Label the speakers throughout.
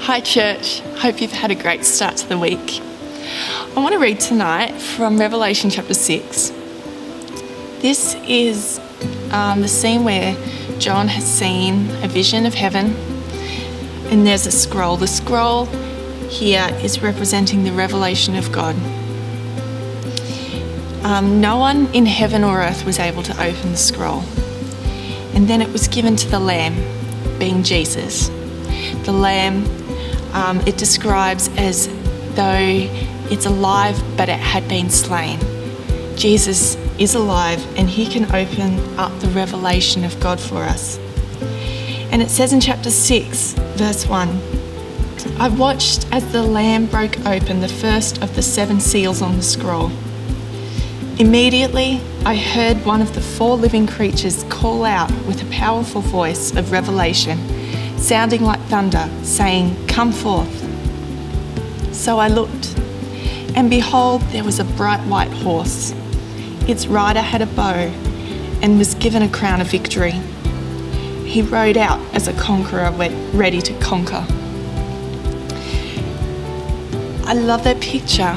Speaker 1: Hi church, hope you've had a great start to the week. I want to read tonight from Revelation chapter 6. This is the scene where John has seen a vision of heaven and there's a scroll. The scroll here is representing the revelation of God. No one in heaven or earth was able to open the scroll. And then it was given to the Lamb, being Jesus. The Lamb, it describes as though it's alive, but it had been slain. Jesus is alive and he can open up the revelation of God for us. And it says in chapter 6, verse 1, I watched as the Lamb broke open the first of the 7 seals on the scroll. Immediately, I heard one of the 4 living creatures call out with a powerful voice of revelation, sounding like thunder, saying, "Come forth." So I looked, and behold, there was a bright white horse. Its rider had a bow and was given a crown of victory. He rode out as a conqueror ready to conquer. I love that picture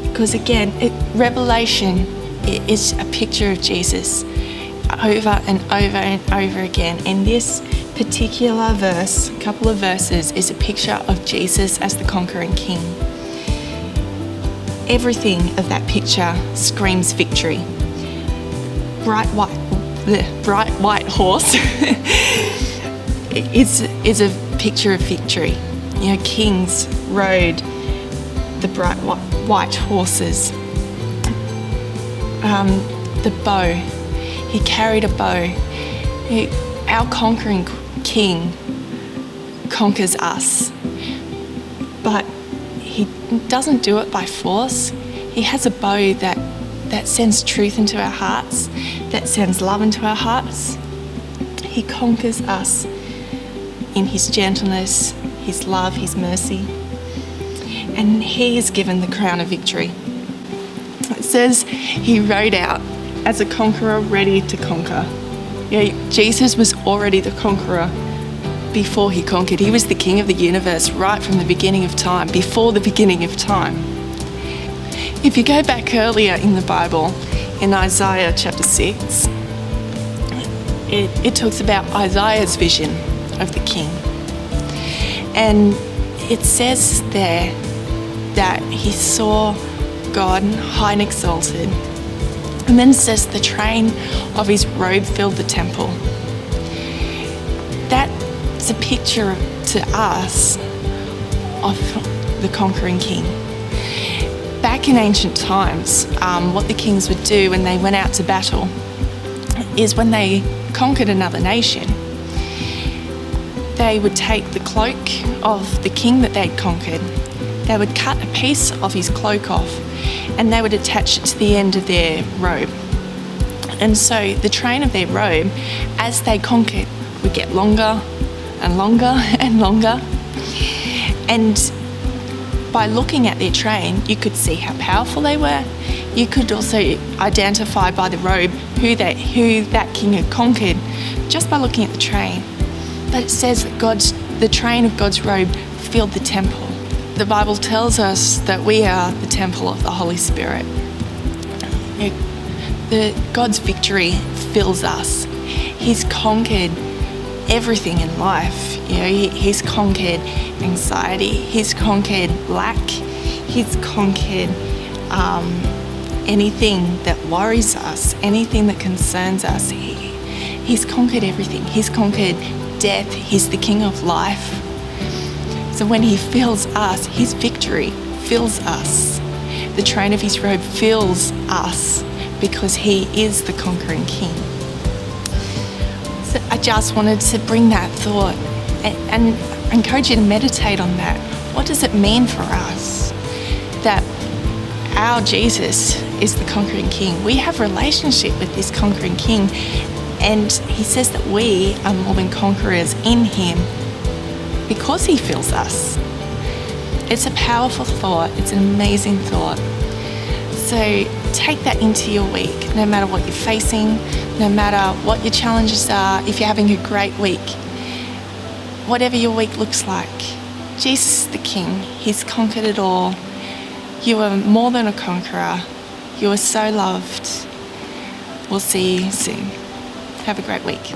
Speaker 1: because again, Revelation is a picture of Jesus over and over and over again. And this particular verse, a couple of verses, is a picture of Jesus as the conquering king. Everything of that picture screams victory. Bright white horse is a picture of victory. You know, kings rode the bright white horses. The bow, he carried a bow. Our conquering king conquers us, but he doesn't do it by force. He has a bow that sends truth into our hearts, that sends love into our hearts. He conquers us in his gentleness, his love, his mercy. And he is given the crown of victory. It says he rode out as a conqueror ready to conquer. Yeah, Jesus was already the conqueror before he conquered. He was the king of the universe right from the beginning of time, before the beginning of time. If you go back earlier in the Bible, in Isaiah chapter 6, it talks about Isaiah's vision of the king. And it says there that he saw God high and exalted. And then it says the train of his robe filled the temple. That's a picture to us of the conquering king. Back in ancient times, what the kings would do when they went out to battle is when they conquered another nation, they would take the cloak of the king that they'd conquered, they would cut a piece of his cloak off and they would attach it to the end of their robe. And so the train of their robe, as they conquered, would get longer and longer and longer. And by looking at their train, you could see how powerful they were. You could also identify by the robe who that king had conquered just by looking at the train. But it says that the train of God's robe filled the temple. The Bible tells us that we are the temple of the Holy Spirit. God's victory fills us. He's conquered everything in life. You know, he's conquered anxiety. He's conquered lack. He's conquered anything that worries us, anything that concerns us. He's conquered everything. He's conquered death. He's the King of life. So when he fills us, his victory fills us. The train of his robe fills us because he is the conquering king. So I just wanted to bring that thought and encourage you to meditate on that. What does it mean for us that our Jesus is the conquering king? We have a relationship with this conquering king, and he says that we are more than conquerors in him because he fills us. It's a powerful thought. It's an amazing thought. So take that into your week, no matter what you're facing, no matter what your challenges are. If you're having a great week, whatever your week looks like, Jesus the King, he's conquered it all. You are more than a conqueror. You are so loved. We'll see you soon. Have a great week.